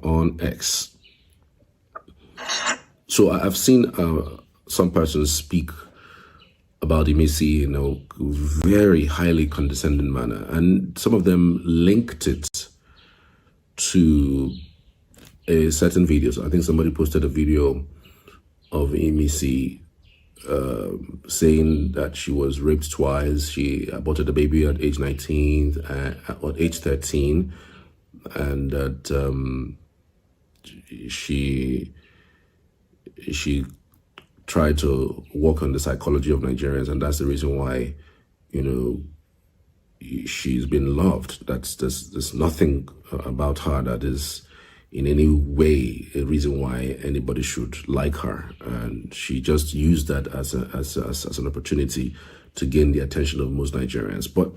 on X. So I've seen some persons speak about Imisi in a very highly condescending manner, and some of them linked it to a certain video. So I think somebody posted a video of Imisi saying that she was raped twice. She aborted a baby at age 19, or age 13, and that she tried to work on the psychology of Nigerians, and that's the reason why, she's been loved. There's nothing about her that is in any way a reason why anybody should like her, and she just used that as an opportunity to gain the attention of most Nigerians. But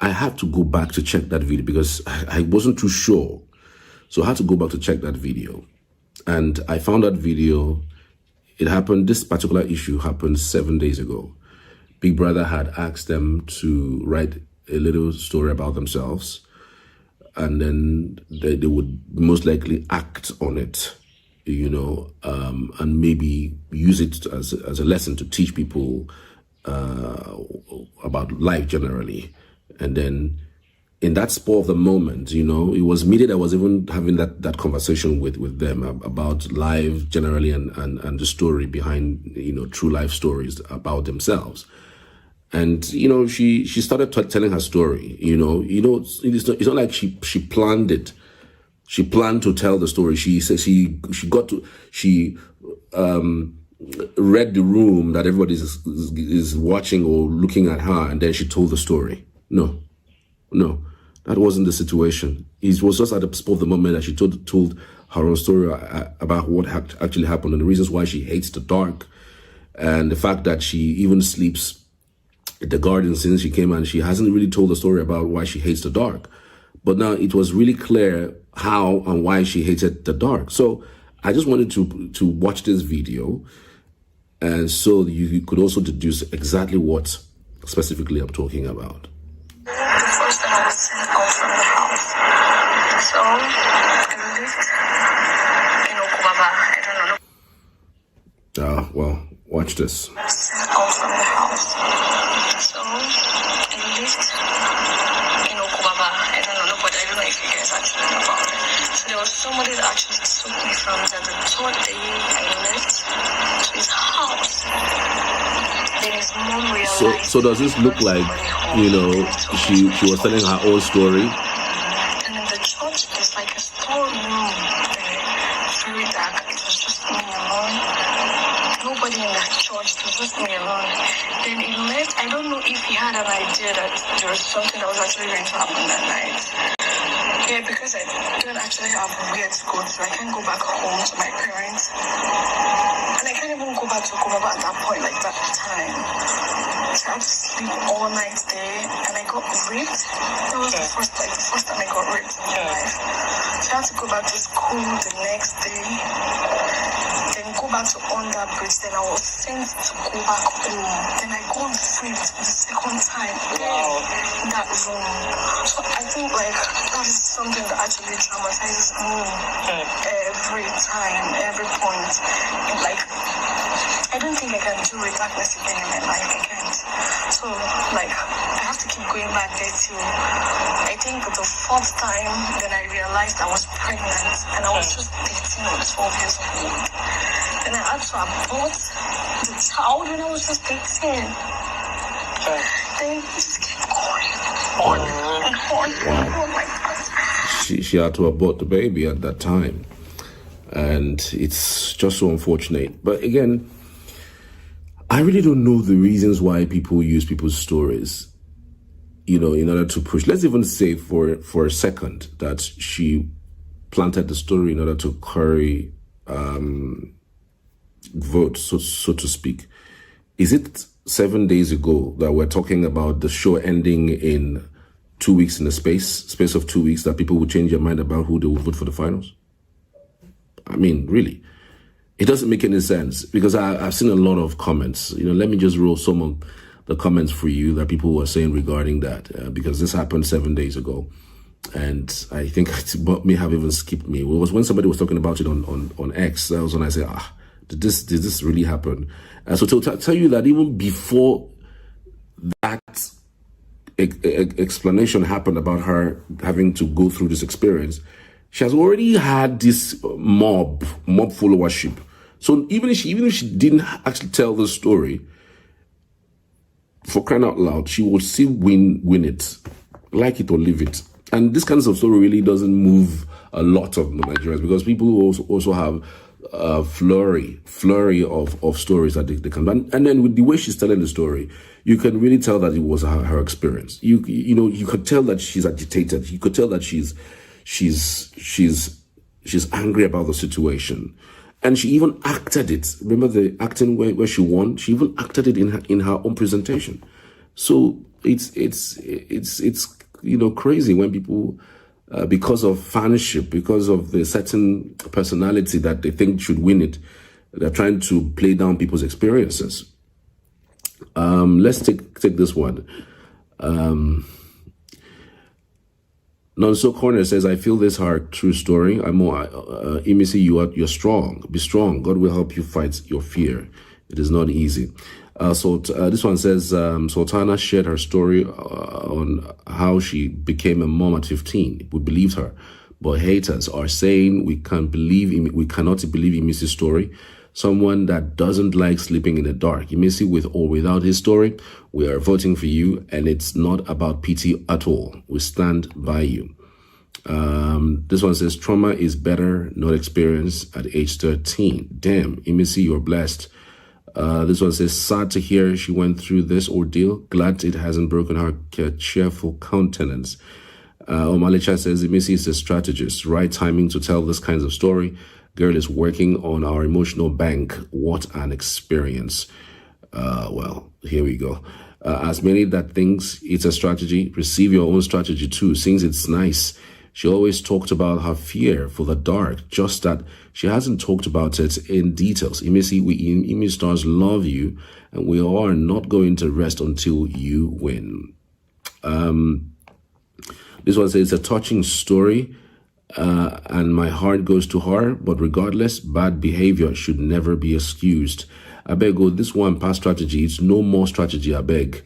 I had to go back to check that video because I wasn't too sure, so I had to go back to check that video, and I found that video. It happened. This particular issue happened 7 days ago. Big Brother had asked them to write a little story about themselves, and then they would most likely act on it, and maybe use it as a lesson to teach people about life generally. And then in that spur of the moment, it was media that was even having that conversation with them about life generally and the story behind, true life stories about themselves. And, she started telling her story, it's not like she planned it. She planned to tell the story. She said she read the room that everybody is watching or looking at her, and then she told the story. No, that wasn't the situation. It was just at the spur of the moment that she told her own story about what actually happened and the reasons why she hates the dark, and the fact that she even sleeps in the garden since she came, and she hasn't really told the story about why she hates the dark. But now it was really clear how and why she hated the dark. So I just wanted to watch this video, and so you could also deduce exactly what specifically I'm talking about. I was sent out from the house. So I lived in Okubaba. I don't know. Well, watch this. I was sent out from the house. So I lived in Okubaba. I don't know, but I don't know if you guys actually know about it. So there was somebody that actually took me from the third day I left to his house. Then his mom realized. So does this look like, she was telling her own story? And in the church, there's like a storeroom there, very dark. It was just me alone. Nobody in that church, it was just me alone. Then he left. I don't know if he had an idea that there was something that was actually going to happen that night. Yeah, because I don't actually have where to go to. I can't go back home to my parents. And I can't even go back to Kumaba at that point, like that time. So I had to sleep all night there, and I got raped. That was the first time I got raped in my life. So I had to go back to school the next day, then go back to under bridge. Then I was sent to go back home. Then I got raped the second time in that room. So I think that is something that actually traumatizes me every time, every point. And I don't think I can do with darkness again in my life. I can't. So I have to keep going back there till I think the fourth time. Then I realized I was pregnant, and I was just 13 or 12 years old. Then I had to abort the child when I was just 13. Then it just kept going on and on and on like that. She had to abort the baby at that time, and it's just so unfortunate. But again, I really don't know the reasons why people use people's stories, in order to push. Let's even say for a second that she planted the story in order to curry votes, so to speak. Is it 7 days ago that we're talking about the show ending in 2 weeks, in a space of 2 weeks, that people will change their mind about who they will vote for the finals? I mean, really, it doesn't make any sense, because I've seen a lot of comments. Let me just roll some of the comments for you that people were saying regarding that, because this happened 7 days ago. And I think it may have even skipped me. It was when somebody was talking about it on X. That was when I said, did this really happen? So to tell you that even before that explanation happened about her having to go through this experience, she has already had this mob followership. So even if she didn't actually tell the story, for crying out loud, she would still win it, like it or leave it. And this kind of story really doesn't move a lot of Nigerians, because people also have a flurry of stories that they can. And then with the way she's telling the story, you can really tell that it was her experience. You could tell that she's agitated. You could tell that she's angry about the situation. And she even acted it. Remember the acting where she won? She even acted it in her own presentation. So it's crazy when people, because of fanship, because of the certain personality that they think should win it, they're trying to play down people's experiences. Let's take this one. Nonso Corner says, I feel this hard, true story. Imisi, you're strong. Be strong. God will help you fight your fear. It is not easy. This one says, Sultana shared her story on how she became a mom at 15. We believed her, but haters are saying we cannot believe Imisi's story. Someone that doesn't like sleeping in the dark. Imisi, with or without his story, we are voting for you, and it's not about pity at all. We stand by you. This one says, trauma is better, not experience at age 13. Damn, Imisi, you're blessed. This one says, sad to hear she went through this ordeal. Glad it hasn't broken her cheerful countenance. Omalicha says, Imisi is a strategist. Right timing to tell this kinds of story. Girl is working on our emotional bank. What an experience. Well, here we go. As many that thinks it's a strategy, receive your own strategy too. Since it's nice. She always talked about her fear for the dark, just that she hasn't talked about it in details. Imisi, we Imistars love you, and we are not going to rest until you win. This one says, it's a touching story. And my heart goes to her, but regardless, bad behavior should never be excused. I beg, this one past strategy, it's no more strategy, I beg.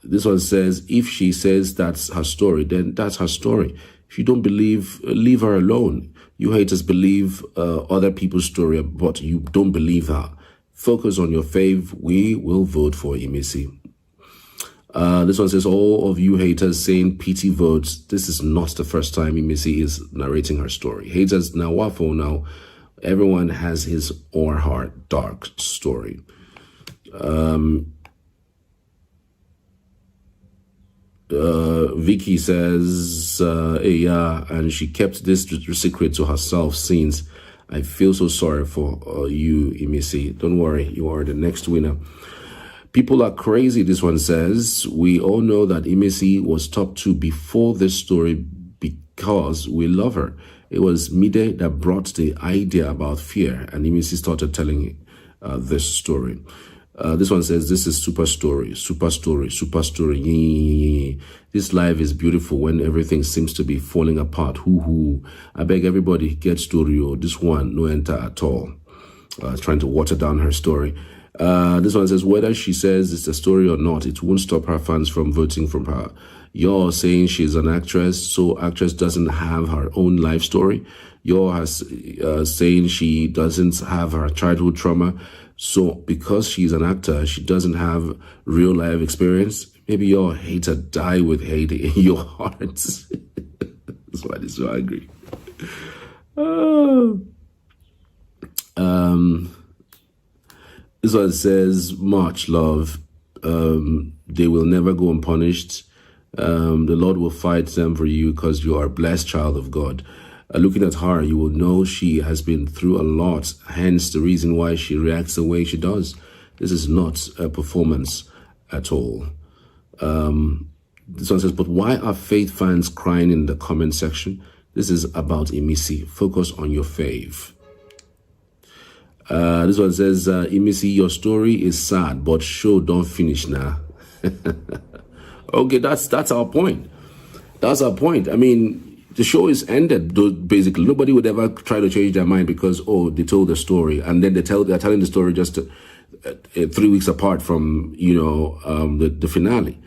This one says, if she says that's her story, then that's her story. If you don't believe, leave her alone. You haters believe other people's story, but you don't believe her. Focus on your fave. We will vote for Imisi. This one says, all of you haters saying PT votes. This is not the first time Imisi is narrating her story. Haters, now waffle now. Everyone has his or her dark story. Vicky says, yeah, and she kept this secret to herself since. I feel so sorry for you, Imisi. Don't worry, you are the next winner. People are crazy, this one says. We all know that Imisi was top 2 before this story because we love her. It was Mide that brought the idea about fear, and Imisi started telling this story. This one says, this is super story. This life is beautiful when everything seems to be falling apart. Hoo. I beg everybody, get story. This one, no enter at all. Trying to water down her story. This one says, whether she says it's a story or not, it won't stop her fans from voting for her. You're saying she's an actress, so actress doesn't have her own life story. You're saying she doesn't have her childhood trauma, so because she's an actor, she doesn't have real life experience. Maybe your hater die with hate in your heart. That's why they're so angry. This one says, much love. They will never go unpunished. The Lord will fight them for you because you are a blessed child of God. Looking at her, you will know she has been through a lot, hence the reason why she reacts the way she does. This is not a performance at all. This one says, but why are Faith fans crying in the comment section? This is about Imisi. Focus on your fave. This one says, Imisi, your story is sad, but show don't finish now. Okay, that's our point. That's our point. I mean, the show is ended. Basically, nobody would ever try to change their mind because they told the story, and then they're telling the story just 3 weeks apart from the finale.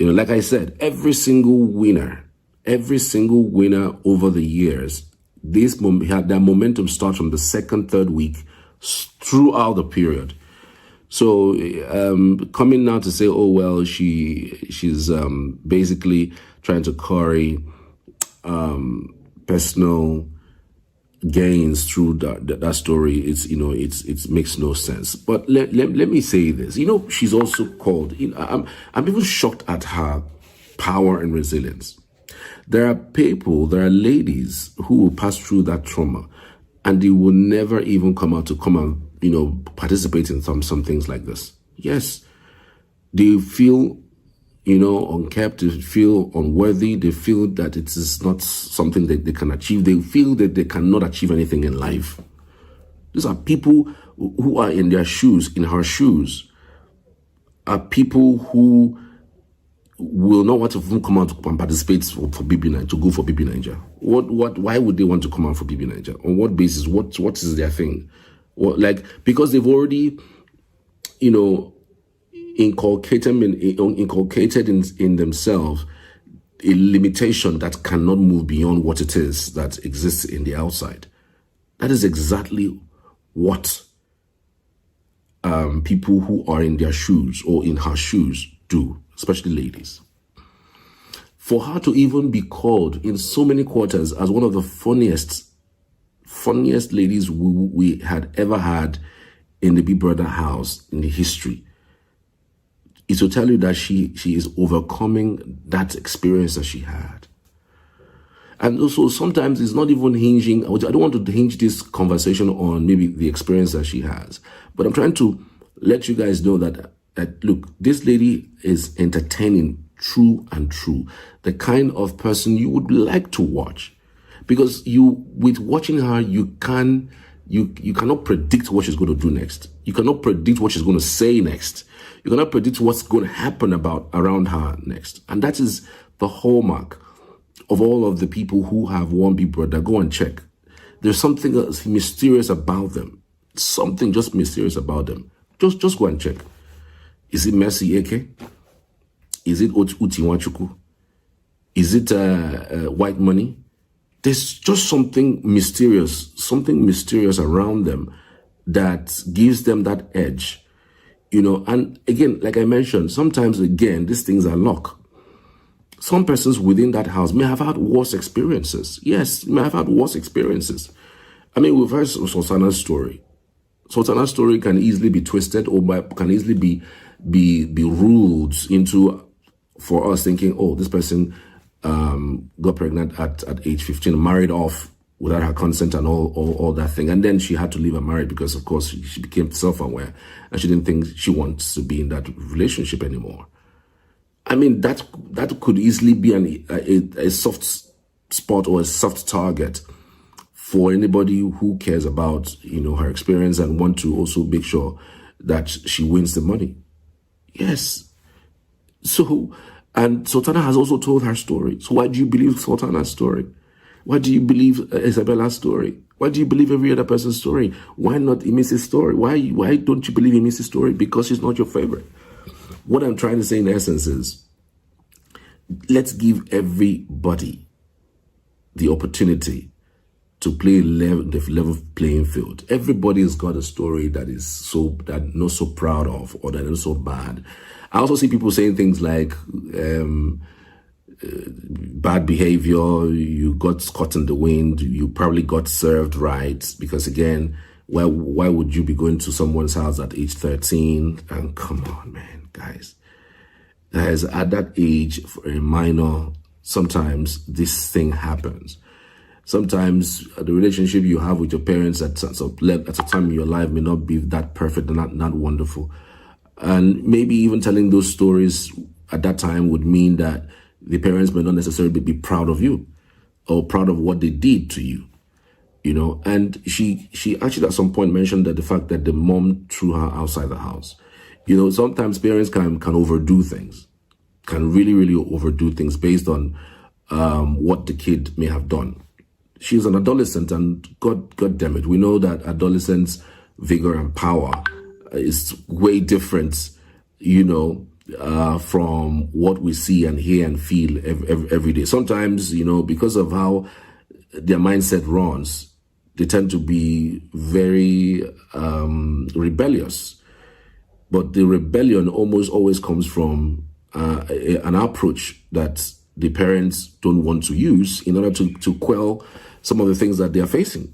Like I said, every single winner over the years, their momentum starts from the second, third week throughout the period. So coming now to say, oh well, she's basically trying to curry personal gains through that story. It makes no sense. But let me say this. She's also called. I'm even shocked at her power and resilience. There are ladies who will pass through that trauma, and they will never even come and participate in some things like this. Yes, they feel unkept, they feel unworthy, they feel that it is not something that they can achieve, they feel that they cannot achieve anything in life. These are people who are in her shoes, are people who will not want to come out and participate for BBNaija, to go for BBNaija. Why would they want to come out for BBNaija? On what basis? What is their thing? Because they've already, inculcated in themselves a limitation that cannot move beyond what it is that exists in the outside. That is exactly what people who are in their shoes or in her shoes do, especially ladies. For her to even be called in so many quarters as one of the funniest ladies we had ever had in the Big Brother house in the history, is to tell you that she is overcoming that experience that she had. And also sometimes it's not even hinging, I don't want to hinge this conversation on maybe the experience that she has, but I'm trying to let you guys know that look, this lady is entertaining, true and true, the kind of person you would like to watch. Because with watching her, you cannot predict what she's going to do next. You cannot predict what she's going to say next. You cannot predict what's going to happen around her next. And that is the hallmark of all of the people who have won Big Brother. Go and check. There's something that's mysterious about them. Something just mysterious about them. Just go and check. Is it Mercy Eke? Is it Uti Wachuku? Is it White Money? There's just something mysterious around them that gives them that edge, and again, like I mentioned, sometimes again, these things are luck. Some persons within that house may have had worse experiences. Yes, may have had worse experiences. I mean, we've heard Sultana's story. Sultana's story can easily be twisted or can easily be ruled into, for us thinking, oh, this person got pregnant at age 15, married off without her consent and all that thing. And then she had to leave her marriage because, of course, she became self-aware and she didn't think she wants to be in that relationship anymore. I mean, that could easily be a soft spot or a soft target for anybody who cares about, her experience and want to also make sure that she wins the money. Yes. And Sultana has also told her story. So why do you believe Sultana's story? Why do you believe Isabella's story? Why do you believe every other person's story? Why not Imi's story? Why don't you believe Imi's story? Because she's not your favorite. What I'm trying to say in essence is, let's give everybody the opportunity to play the level playing field. Everybody's got a story that not so proud of or that is so bad. I also see people saying things like bad behavior, you got caught in the wind, you probably got served right, because again, why would you be going to someone's house at age 13? And come on, man, guys. At that age, for a minor, sometimes this thing happens. Sometimes the relationship you have with your parents at a time in your life may not be that perfect and not wonderful. And maybe even telling those stories at that time would mean that the parents may not necessarily be proud of you or proud of what they did to you, And she actually at some point mentioned that the fact that the mom threw her outside the house. Sometimes parents can overdo things, can really, really overdo things based on what the kid may have done. She's an adolescent, and God damn it, we know that adolescents' vigor and power is way different, from what we see and hear and feel every day. Sometimes, because of how their mindset runs, they tend to be very rebellious. But the rebellion almost always comes from an approach that the parents don't want to use in order to quell some of the things that they are facing.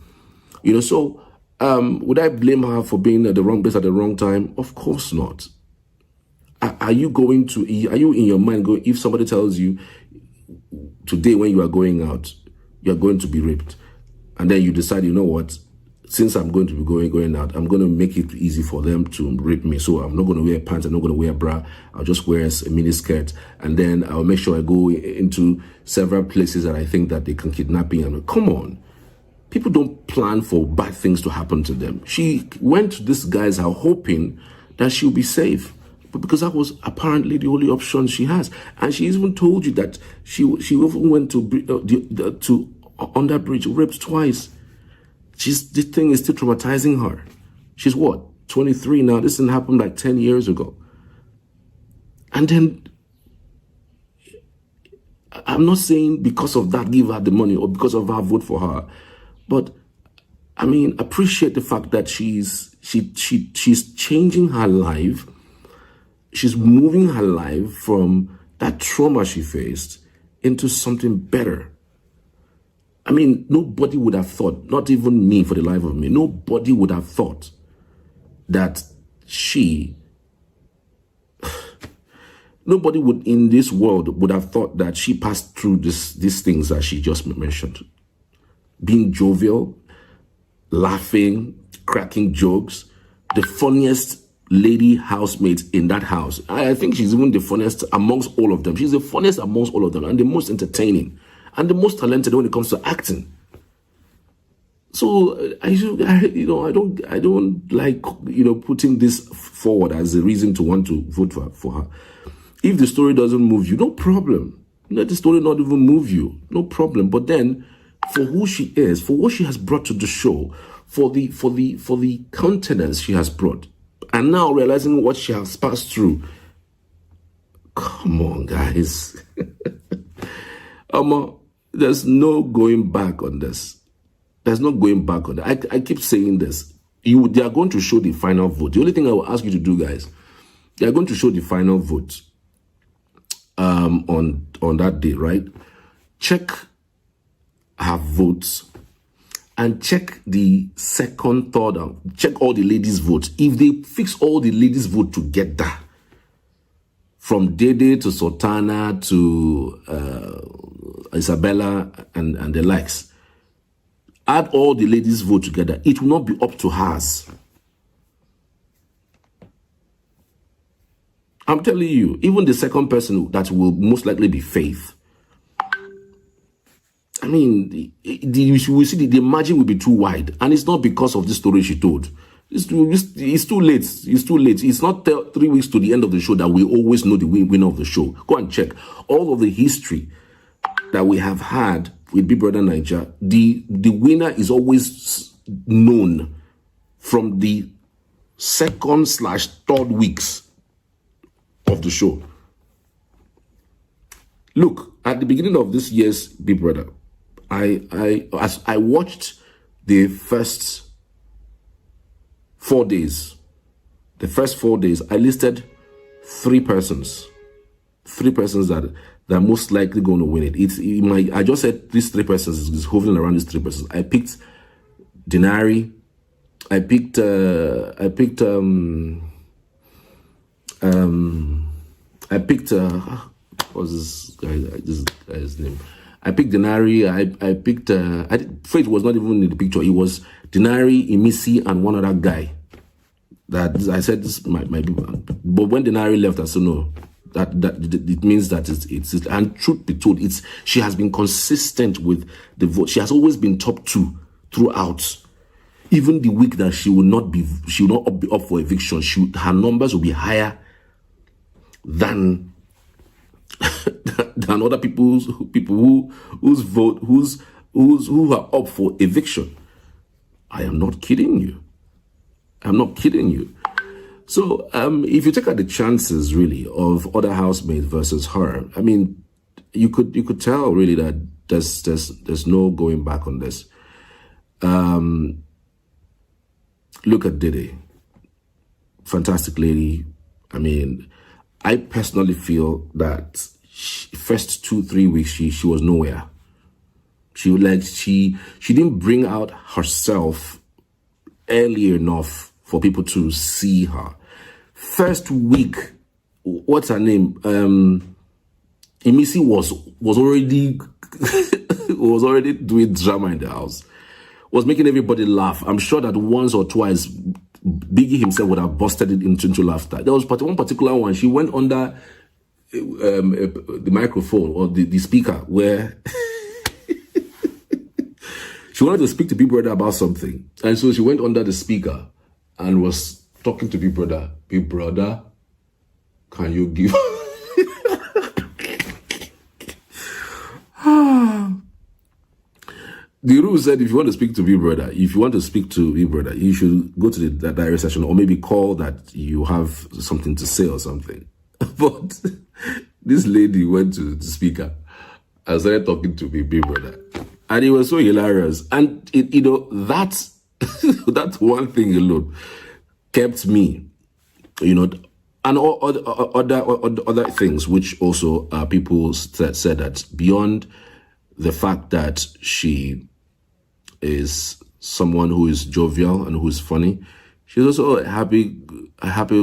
So would I blame her for being at the wrong place at the wrong time? Of course not. Are you in your mind going, if somebody tells you today when you are going out, you're going to be raped, and then you decide, you know what, since I'm going to be going out, I'm going to make it easy for them to rape me. So I'm not going to wear pants, I'm not going to wear a bra, I'll just wear a mini skirt, and then I'll make sure I go into several places that I think that they can kidnap me. Come on. People don't plan for bad things to happen to them. She went to this guy's house hoping that she'll be safe, but because that was apparently the only option she has. And she even told you that she even went to under bridge, raped twice. This thing is still traumatizing her. She's what, 23 now? This didn't happen like 10 years ago. And then, I'm not saying because of that give her the money or because of her vote for her, but appreciate the fact that she's changing her life. She's moving her life from that trauma she faced into something better. Nobody would have thought, not even me for the life of me, nobody would have thought that nobody would in this world would have thought that she passed through these things that she just mentioned. Being jovial, laughing, cracking jokes, the funniest lady housemates in that house. I think she's even the funniest amongst all of them. She's the funniest amongst all of them and the most entertaining and the most talented when it comes to acting. So I don't like putting this forward as a reason to want to vote for her. If the story doesn't move you, no problem. Let the story not even move you, no problem. But then, for who she is, for what she has brought to the show, for the countenance she has brought, and now realizing what she has passed through. Come on, guys. There's no going back on this. There's no going back on that. I keep saying this. They are going to show the final vote. The only thing I will ask you to do, guys, they are going to show the final vote on that day, right? Check her votes and check the second, third, check all the ladies' votes. If they fix all the ladies' vote together, from Dede to Sultana to Isabella and the likes, add all the ladies' vote together, it will not be up to hers. I'm telling you, even the second person that will most likely be Faith. We see the margin will be too wide, and it's not because of the story she told. It's too late. It's too late. It's not 3 weeks to the end of the show that we always know the winner of the show. Go and check all of the history that we have had with BBNaija. The winner is always known from the second/third weeks of the show. Look, at the beginning of this year's Big Brother, as I watched the first 4 days, I listed three persons that are most likely going to win it. I just said these three persons is hovering around these three persons. I picked Denari. I picked what's this guy's name? I picked Denari. I picked Faith was not even in the picture. It was Denari, Imisi, and one other guy. That I said this might be, but when Denari left, I said no. That it means that it's and truth be told, she has been consistent with the vote. She has always been top 2 throughout. Even the week that she will not be up for eviction, her numbers will be higher than than other who are up for eviction. I am not kidding you. I'm not kidding you. So if you take out the chances really of other housemates versus her, I mean, you could tell really that there's no going back on this. Look at Diddy. Fantastic lady. I mean, I personally feel that first 2-3 weeks she was nowhere. She didn't bring out herself early enough for people to see her. First week, what's her name? Imisi was already was already doing drama in the house. Was making everybody laugh. I'm sure that once or twice Biggie himself would have busted it into laughter. There was one particular one. She went under the microphone or the speaker where she wanted to speak to Big Brother about something. And so she went under the speaker and was talking to Big Brother. Big Brother, can you give... The rule said if you want to speak to Big Brother, you should go to the direct session or maybe call that you have something to say or something. But this lady went to the speaker and started talking to Big Brother. And it was so hilarious. And, that one thing alone kept me, and all other things, which also people said that beyond the fact that she is someone who is jovial and who is funny, she's also a happy,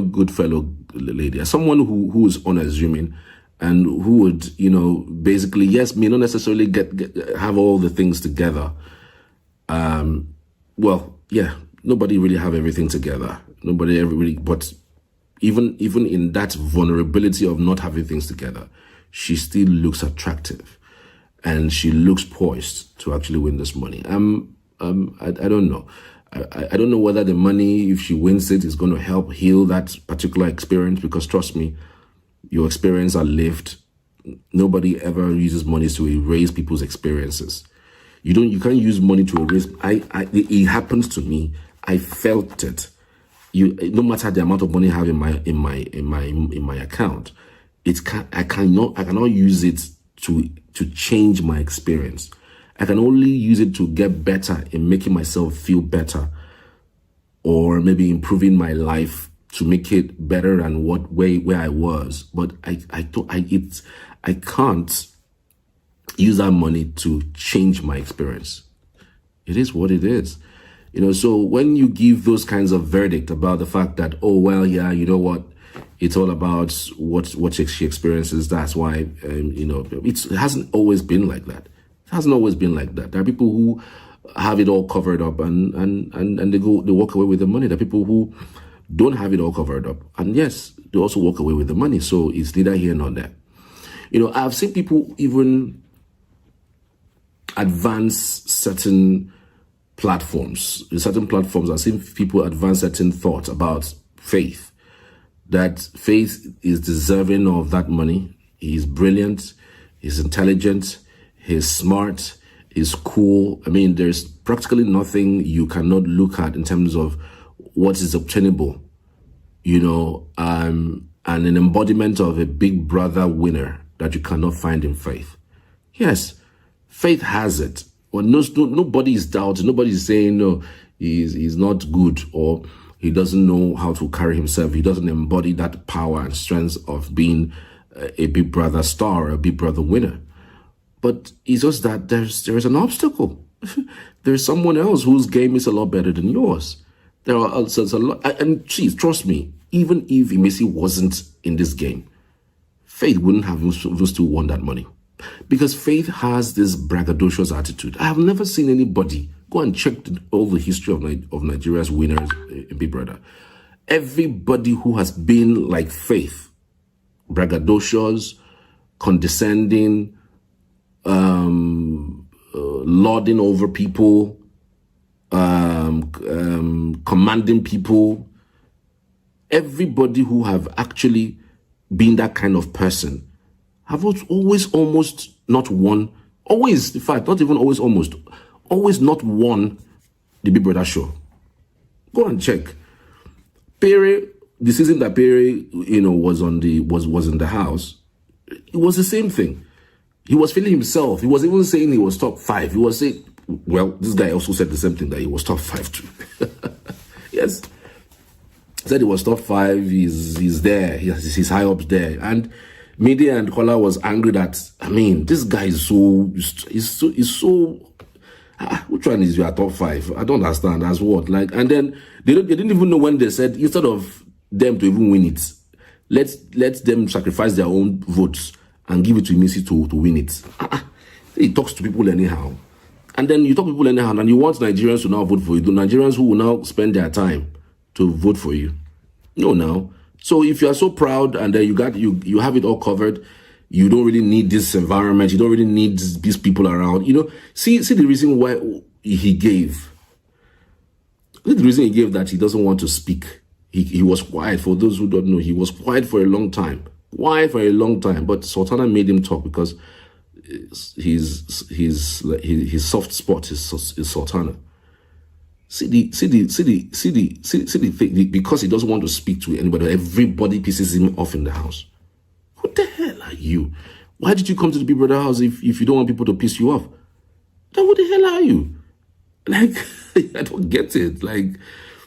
good fellow lady. As someone who is unassuming and who would, basically, yes, may not necessarily have all the things together. Well, yeah, nobody really have everything together. Nobody ever really, but even in that vulnerability of not having things together, she still looks attractive. And she looks poised to actually win this money. I don't know. I don't know whether the money, if she wins it, is going to help heal that particular experience. Because trust me, your experience are lived. Nobody ever uses money to erase people's experiences. You can't use money to erase. It happens to me. I felt it. No matter the amount of money I have in my account, I cannot use it to change my experience. I can only use it to get better in making myself feel better, or maybe improving my life to make it better than where I was. But I can't use that money to change my experience. It is what it is. So when you give those kinds of verdict about the fact that, oh, well, yeah, you know what? It's all about what she experiences. That's why, it hasn't always been like that. It hasn't always been like that. There are people who have it all covered up and they walk away with the money. There are people who don't have it all covered up. And yes, they also walk away with the money. So it's neither here nor there. I've seen people even advance certain platforms. In certain platforms, I've seen people advance certain thoughts about faith. That Faith is deserving of that money. He's brilliant, he's intelligent, he's smart, he's cool. I mean, there's practically nothing you cannot look at in terms of what is obtainable, and an embodiment of a Big Brother winner that you cannot find in Faith. Yes, Faith has it. Well, nobody is doubting, nobody is saying, no, he's not good, or he doesn't know how to carry himself. He doesn't embody that power and strength of being a Big Brother star or a Big Brother winner. But it's just that there's an obstacle. There's someone else whose game is a lot better than yours. There are also a lot, and geez, trust me, even if Imisi wasn't in this game, Faith wouldn't have still won that money. Because Faith has this braggadocious attitude. I have never seen anybody. Go and check all the history of Nigeria's winners in Big Brother. Everybody who has been like Faith, braggadocious, condescending, lording over people, commanding people, everybody who have actually been that kind of person have always almost not won. Always, in fact, not even always always not won the Big Brother show. Go and check. Perry, the season that Perry, was in the house, it was the same thing. He was feeling himself. He was even saying he was top 5. He was saying, well, this guy also said the same thing, that he was top 5 too. Yes. He said he was top 5. He's there. He's high up there. And media and Kola was angry that, this guy is so which one is your top 5? I don't understand. As what? And then they didn't even know when they said, instead of them to even win it, let them sacrifice their own votes and give it to Imisi to win it. He talks to people anyhow. And then you talk to people anyhow, and you want Nigerians to now vote for you. The Nigerians who will now spend their time to vote for you. No, now. So if you are so proud and then you have it all covered, you don't really need this environment. You don't really need these people around. See the reason why he gave. The reason he gave that he doesn't want to speak. He was quiet. For those who don't know, he was quiet for a long time. But Sultana made him talk because his soft spot is Sultana. See the thing, because he doesn't want to speak to anybody. Everybody pisses him off in the house. Who the hell are you? Why did you come to the Big Brother house if you don't want people to piss you off? Then what the hell are you? I don't get it.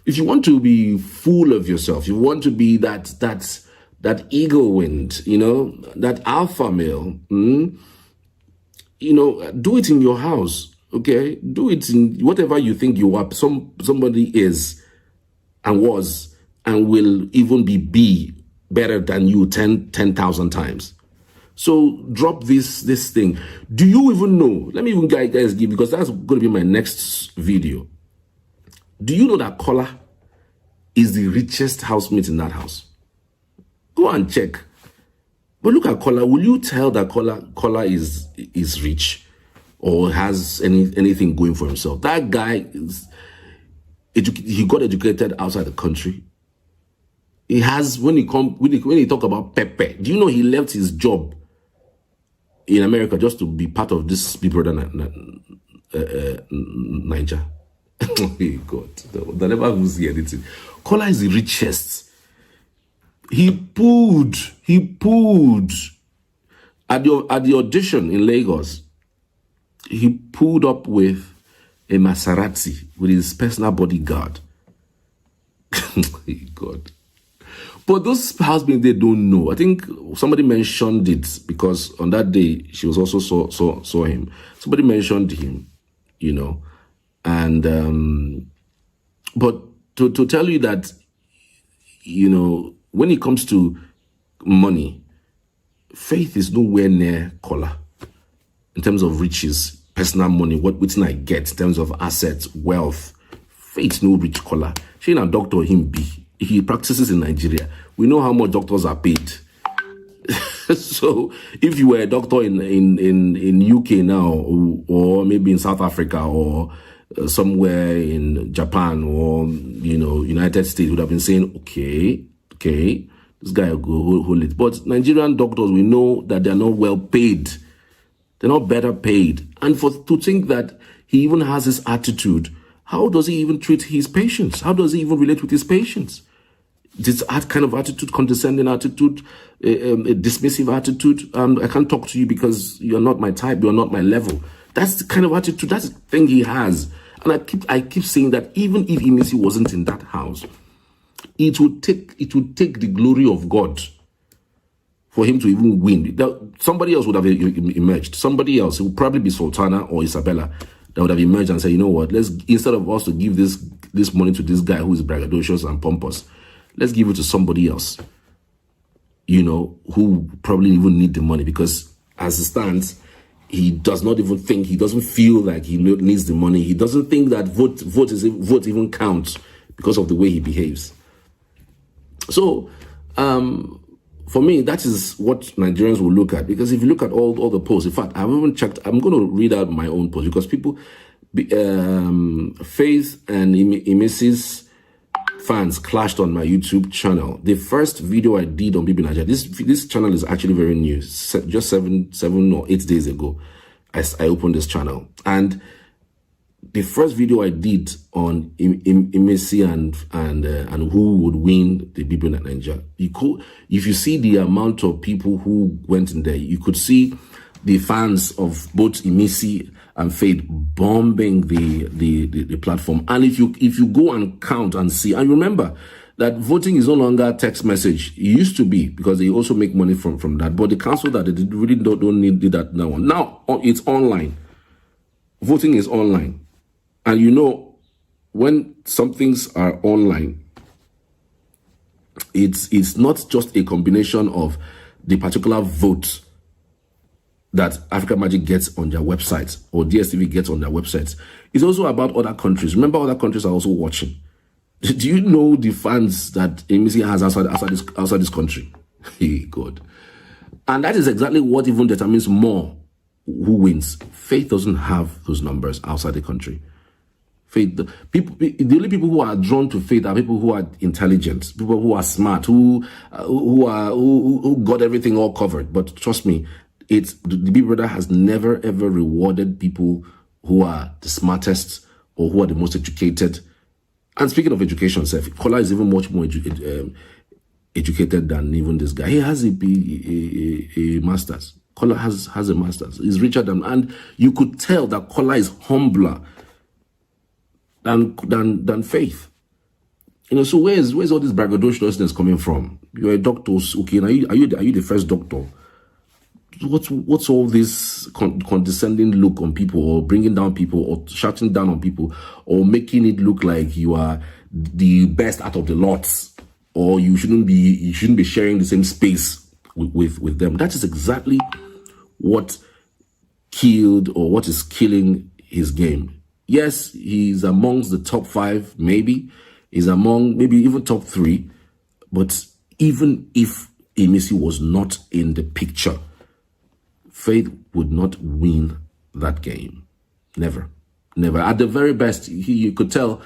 If you want to be full of yourself, you want to be that ego wind, that alpha male, do it in your house, okay? Do it in whatever you think you are. Somebody is and was and will even be better than you 10,000 times. So drop this thing. Do you even know? Let me even guys give, because that's going to be my next video. Do you know that Kola is the richest housemate in that house? Go and check. But look at Kola. Will you tell that Kola is rich or has anything going for himself? That guy he got educated outside the country. He has, when he talk about Pepe, do you know he left his job in America just to be part of this Big Brother Naija? God, they never will see anything. Kola is the richest. He pulled at the audition in Lagos. He pulled up with a Maserati with his personal bodyguard. God. But those housemates, they don't know. I think somebody mentioned it because on that day she was also saw him. Somebody mentioned him, and but to tell you that, when it comes to money, Faith is nowhere near Kola in terms of riches, personal money, what I get in terms of assets, wealth. Faith no rich Kola. She ain't a doctor, him be. He practices in Nigeria. We know how much doctors are paid. So if you were a doctor in UK now, or maybe in South Africa, or somewhere in Japan, or United States, would have been saying, okay, this guy will go hold it. But Nigerian doctors, we know that they're not well paid. They're not better paid. And to think that he even has this attitude, how does he even treat his patients? How does he even relate with his patients? This kind of attitude, condescending attitude, a dismissive attitude. I can't talk to you because you're not my type, you're not my level. That's the kind of attitude, that's the thing he has. And I keep saying that even if Imisi wasn't in that house, it would take the glory of God for him to even win. Somebody else would have emerged. Somebody else, it would probably be Sultana or Isabella, that would have emerged and said, you know what, instead of us to give this money to this guy who is braggadocious and pompous, let's give it to somebody else, who probably even need the money, because as it stands, he does not even think, he doesn't feel like he needs the money. He doesn't think that vote even counts because of the way he behaves. So, for me, that is what Nigerians will look at. Because if you look at all the posts, in fact, I haven't checked. I'm going to read out my own post because people, Faith and Imisi's fans clashed on my YouTube channel. The first video I did on BBNaija, this channel is actually very new. Just seven or 8 days ago, I opened this channel. And the first video I did on Imistars and who would win the BBNaija, if you see the amount of people who went in there, you could see the fans of both Imistars and Faith bombing the platform. And if you go and count and see, and remember that voting is no longer text message. It used to be, because they also make money from that. But the council that they really don't need that now. Now it's online. Voting is online. And you know, when some things are online, it's not just a combination of the particular vote that Africa Magic gets on their website or DSTV gets on their websites. It's also about other countries. Remember, other countries are also watching. Do you know the fans that Imistars has outside this country? Hey, God. And that is exactly what even determines more who wins. Faith doesn't have those numbers outside the country. Faith, the only people who are drawn to Faith are people who are intelligent, people who are smart, who got everything all covered. But trust me, the Big Brother has never ever rewarded people who are the smartest or who are the most educated. And speaking of education, Kola is even much more educated than even this guy. He has a master's. Kola has a master's. He's richer than, and you could tell that Kola is humbler than Faith. You know, so where's all this braggadociousness coming from? You're a doctor, okay? Are you the first doctor? What's all this condescending look on people, or bringing down people, or shouting down on people, or making it look like you are the best out of the lots, or you shouldn't be sharing the same space with them? That is exactly what killed, or what is killing his game. Yes, he's amongst the top 5, maybe. He's among maybe even top 3. But even if Imistars was not in the picture, Faith would not win that game. Never. Never. At the very best, you could tell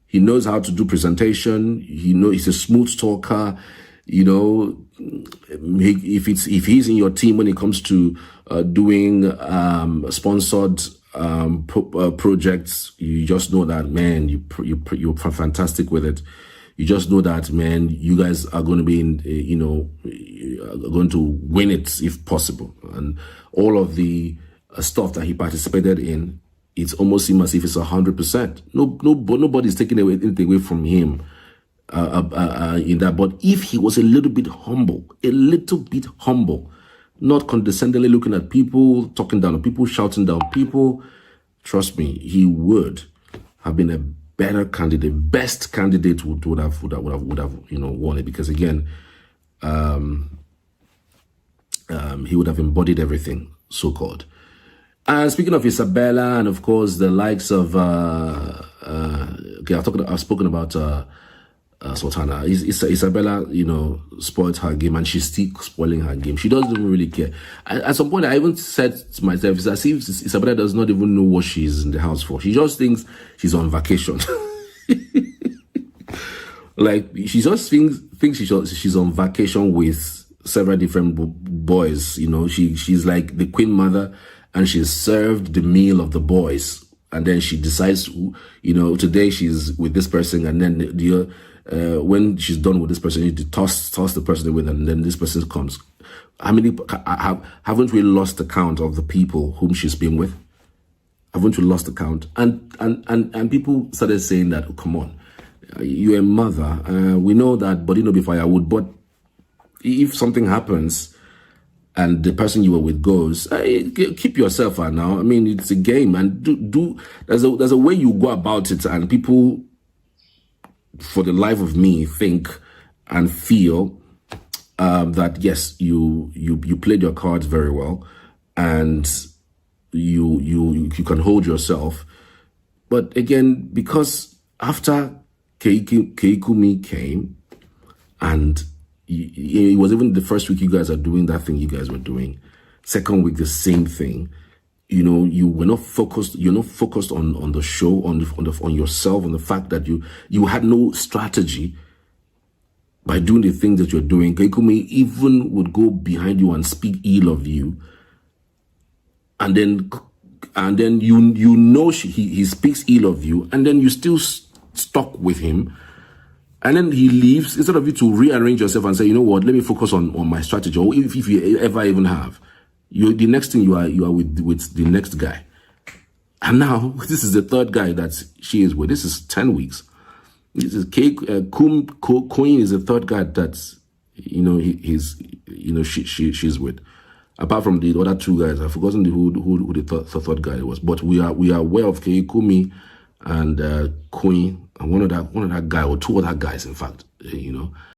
he knows how to do presentation. He's a smooth talker. You know, if he's in your team when it comes to doing sponsored projects, you just know that, man, you're fantastic with it. You just know that, man, you guys are going to be going to win it if possible. And all of the stuff that he participated in, it almost seems as if it's 100%. Nobody's taking anything away from him in that. But if he was a little bit humble, not condescendingly looking at people, talking down on people, shouting down people, trust me, he would have been a better candidate, best candidate would have won it, because again, he would have embodied everything, so-called. And speaking of Isabella, and of course the likes of I've spoken about Sultana. Isabella, spoiled her game, and she's still spoiling her game. She doesn't even really care. At some point, I even said to myself, it's as if Isabella does not even know what she's in the house for. She just thinks she's on vacation. Like, she just thinks she's on vacation with several different boys. She's like the queen mother, and she's served the meal of the boys. And then she decides, today she's with this person, and then when she's done with this person, you toss the person away, and then this person comes. How many haven't we lost the count of the people whom she's been with? Haven't we lost the count? And people started saying that, oh, come on, you're a mother. We know that body no be firewood, but if something happens and the person you were with goes, keep yourself out now. I mean, it's a game, and there's a way you go about it, and people, for the life of me, think and feel that yes, you played your cards very well, and you can hold yourself. But again, because after Keikumi came, and it was even the first week you guys are doing that thing you guys were doing, second week the same thing, you know, you were not focused. You're not focused on the show, on yourself, on the fact that you had no strategy by doing the things that you're doing. Kekumi even would go behind you and speak ill of you, and then you know he speaks ill of you, and then you still stuck with him, and then he leaves instead of you to rearrange yourself and say, you know what, let me focus on my strategy. Or if you ever even have, the next thing you are with the next guy, and now this is the third guy that she is with. This is 10 weeks. This is Queen is the third guy that she's with. Apart from the other two guys, I've forgotten who the third guy was. But we are aware of Kumi and Queen and one of that guy, or two other guys, in fact,